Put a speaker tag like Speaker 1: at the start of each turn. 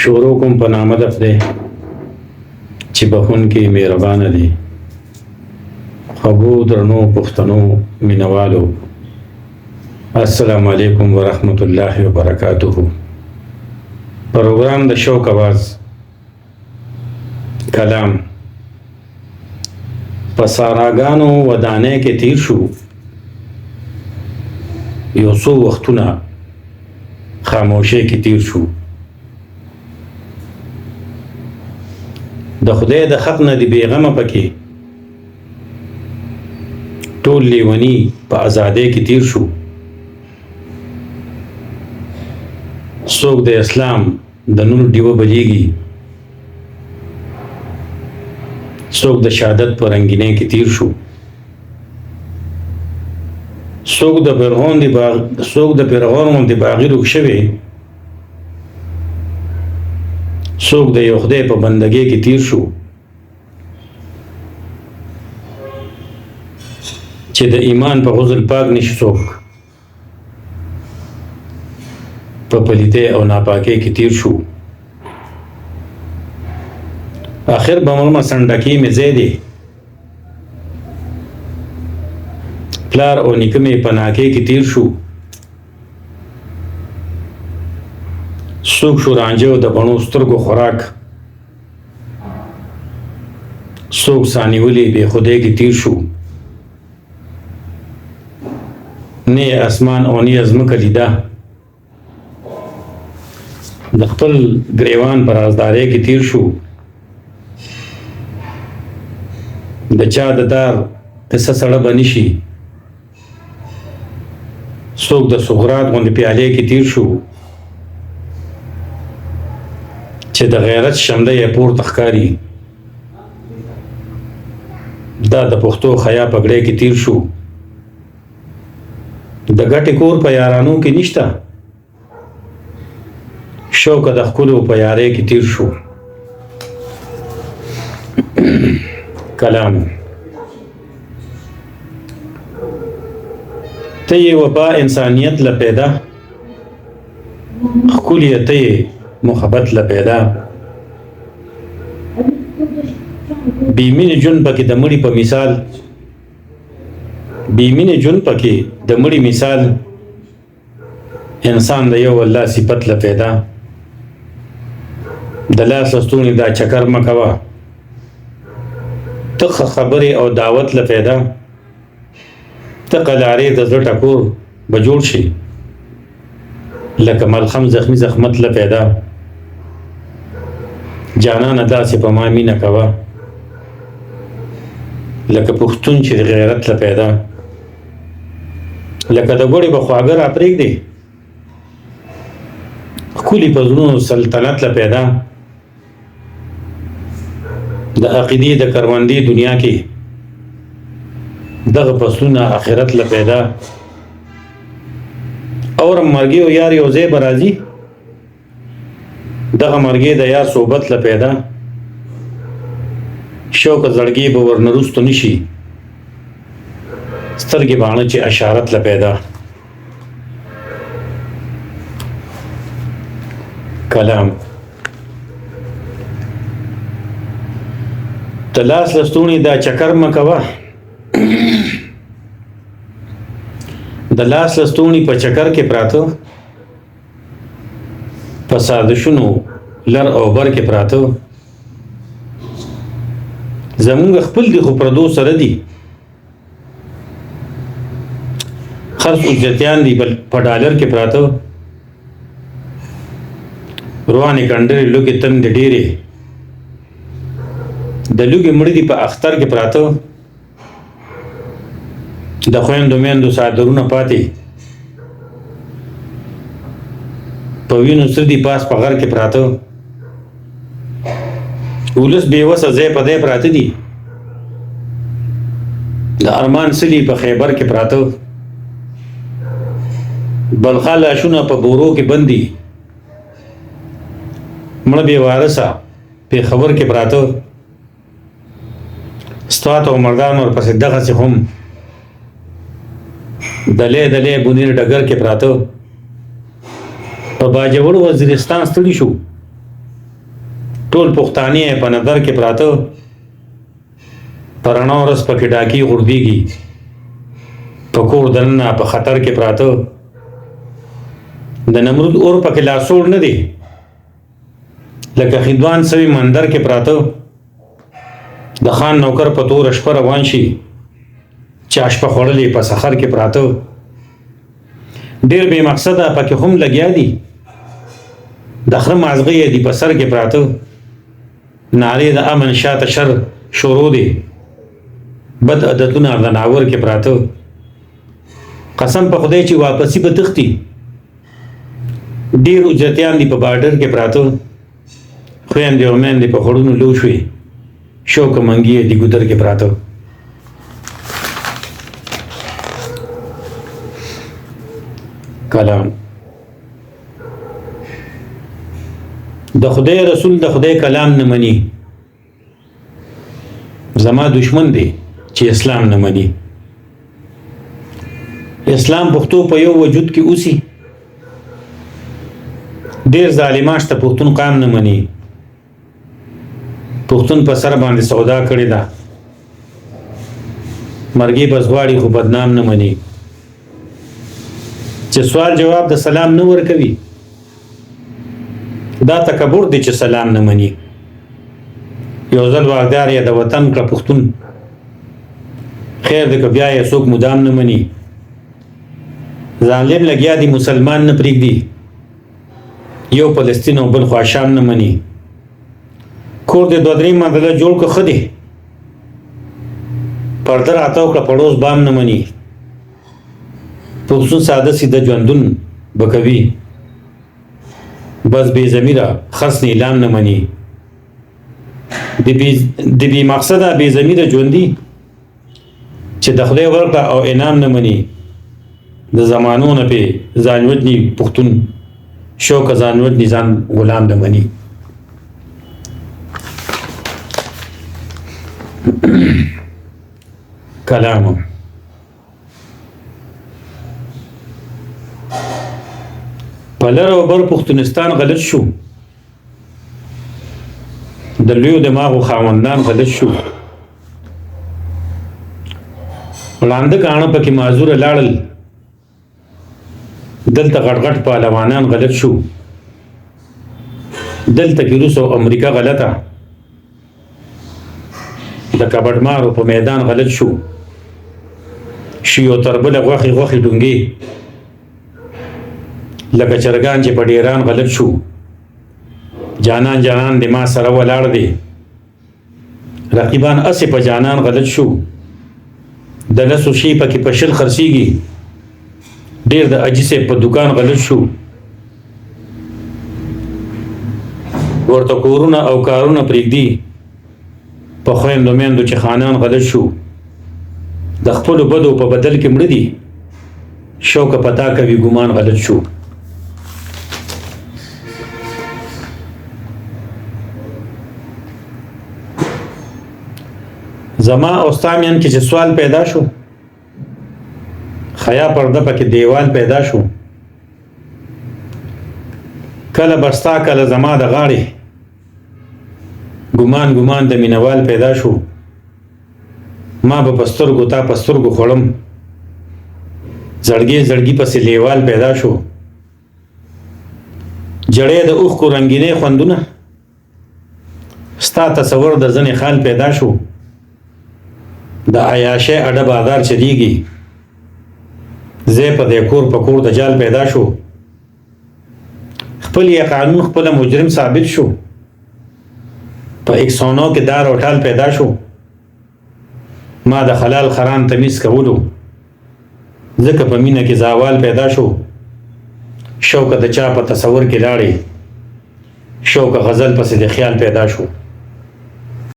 Speaker 1: شروع کوم په نامه د خدای چې بخونکی مهربانه دی. خوږو درنو پښتنو مینوالو، السلام علیکم ورحمت الله وبرکاته. پروګرام د شوق آواز کلام په ساراګانو ودانې کې تیر شو. یو څو وختونه خاموشۍ کې تیر شو. د خدای د حق نه دی بیغمه پکې ټول لیونی په ازادۍ کې تیر شو. څوک د اسلام د نور ډیوه بلیږي، څوک د شهادت په رنګینۍ کې تیر شو. څوک د فرعون د باغی روک شوی، څوک د یو خدای په بندګۍ کې تیر شو. چې د ایمان په غسل پاک نشي څوک په پلیته او ناپاکۍ کې تیر شو. آخر بمرمه سنډکی مې ځای دی، پلار او نیکه مې په ناکۍ کې تیر شو. څوک شو رانجه د بڼو سترګو خوراک، څوک سانیولي بې خدای کې تیر شو. نه اسمان او نه ځمکه لیده، د خپل ګریوان پر رازدارۍ کې تیر شو. د چا د دار قصه سړه به نشي، څوک د سغرات غوندې پیالې کې تیر شو. چې د غیرت شمله یې پورته ښکاري، دا د پښتو خیا پګړۍ کې تیر شو. د ګټې کور په یارانو کې نشته، شوکه د ښکلو په یارۍ کې تیر شو. کلام ته یې وبا انسانیت له پیدا، ښکلې ته یې محبت له پیدا. بیمینې جون پکې د مړي په مثال، بیمینې جون پکې د مړي مثال. انسان د یو الله صفت له پیدا، د لاس لستونې دا چکر مه کوه، ته خبرې او دعوت له پیدا. ته قلارې د زړه ټکور به جوړ شي، لکه ملخم زخمی زخمت له پیدا. جانانه داسې په ما مینه کوه، لکه پښتون چې د غیرت له پیدا. لکه د ګوړې به خواږه را پرېږدې، ښکلي په زړونو سلطنت له پیدا. د عقیدې د کروندې دنیا کې دغه فصلونه آخرت له پیدا. اور مرګي او یار یو ځای به راځي، دغه مرګي د یار صحبت له پیدا. شوق زړګي به ورنرستو نشي، سترګې باڼه چې اشارت له پیدا. کلام د لاس لستونې دا چکر مه کوه، د لاس لستونې په چکر کې پراته، په سازشونو لر او بر کې پراته. زمونږ خپل دي خو پردو سره دي، خرڅ اجرتیان دي په ډالر کې پراته. روانې کنډرې لوګې تندې ډېرې، د لوګې مړي دي په اختر کې پراته. د خویندو میندو څادرونه پاتې، په وینو سره دي پاس په غر کې پراته. ولس بېوسه ځای په ځای پراته دي، د ارمان سلي په خیبر کې پراته. بلخا لاشونه په بورو کې بندي، مړه بې وارثه پېښور کې پراته. ستوات او مردان ورپسې دغسې هم دلې دلې بونیر ډګر کې پراته. په باجوړ وزیرستان ستړي شو، ټول پښتانه په نظر کې پراته پرانا ورځ پکې ډاکي غورځېږي په کور دننه په خطر کې پراته د نمرود اور پکې لاسوړ نه دی لکه خندوان سوي مندر کې پراته د خان نوکر په تور شپه روان شي چې شپه خوړلې په سحر کې پراته ډېر بې مقصده پکې هم لګیا دي د خره مازغې دي په سر کې پراته نارې د امن شاته شر شروع دي بد عادتونه د ناور کې پراته قسم په خدای چې واپسی به تختی ډېر اجرتیان دي په بارډر کې پراته خویندې او میندې په خړونو لو شوې شوق منګي دي ګودر کې پراته کلام د خدای رسول د خدای کلام نه مني زما دشمن دی چې اسلام نه مني اسلام پښتو په یو وجود کې اوسي ډېر ظالماش ته پښتون قام نه مني پښتون په سر باندې سودا کړې ده مرګي بس غواړي خو بدنام نه مني چې سوال جواب د سلام نه ورکوي دا تکبر دی چې سلام نه مني یو ځل واغدار یا د وطن کړه پښتون خیر د بیا یې څوک مدام نه مني ظالم لګیا دی مسلمان نه پرېږدي یو فلسطین او بل خوا شام نه مني کور د دوه درې منزله جوړ که ښه دی پرده راتاو کړه پړوس بام نه مني پښتون ساده سیده ژوندون به کوي بس بې ضمیره خرڅ نیلام نه مني د بې مقصده بې ضمیره ژوندي چې د خدای ورکړه او انعام نه مني د زمانو نه پې ځان وژني پښتون شوقه ځان وژني ځان غلام نه مني کلام په لر او بر پښتونستان غلط شو د لویو دماغو خاوندان غلط شو وړاندې کاڼه پکې معذوره لاړل دلته غټ غټ پهلوانان غلط شو دلته کې روس او امریکا غلطه د کبډمارو په میدان غلط شو شیو تربله غوښې ډونګې لکه چرګان چې په ډیران غلط شو جانان د ما سره ولاړ دی رقیبان اسې په جانان غلط شو د لسو شي پکې په شل خرڅېږي ډېر د اجي په دکان غلط شو ورته کورونه او کارونه پرېږدي په خویندو میندو چې خانان غلط شو د خپلو بدو په بدل کې مړه دي شوقه پتا کوي ګمان غلط شو زما او ستا مین کې چې سوال پیدا شو خیا پرده پکې دیوال پیدا شو کله بستا کله زما د غاړې ګمان د مینوال پیدا شو ما به پسترګو تا پسترګو خوړم زړګي پسې لیوال پیدا شو جړې د اوښکو رنګینې خوندونه ستا تصور د ځنې خال پیدا شو د عیاشه اډه بازار چلیږي زه په دې کور په کور د جال پیدا شو خپل یې قانون خپل مجرم ثابت شو په 109 کې دار او ټال پیدا شو ما د حلال خرام تمیز کولو ځکه په مینه کې زاوال پیدا شو شوق د چا په تصور کې لاړې شوق غزل پسې د خیال پیدا شو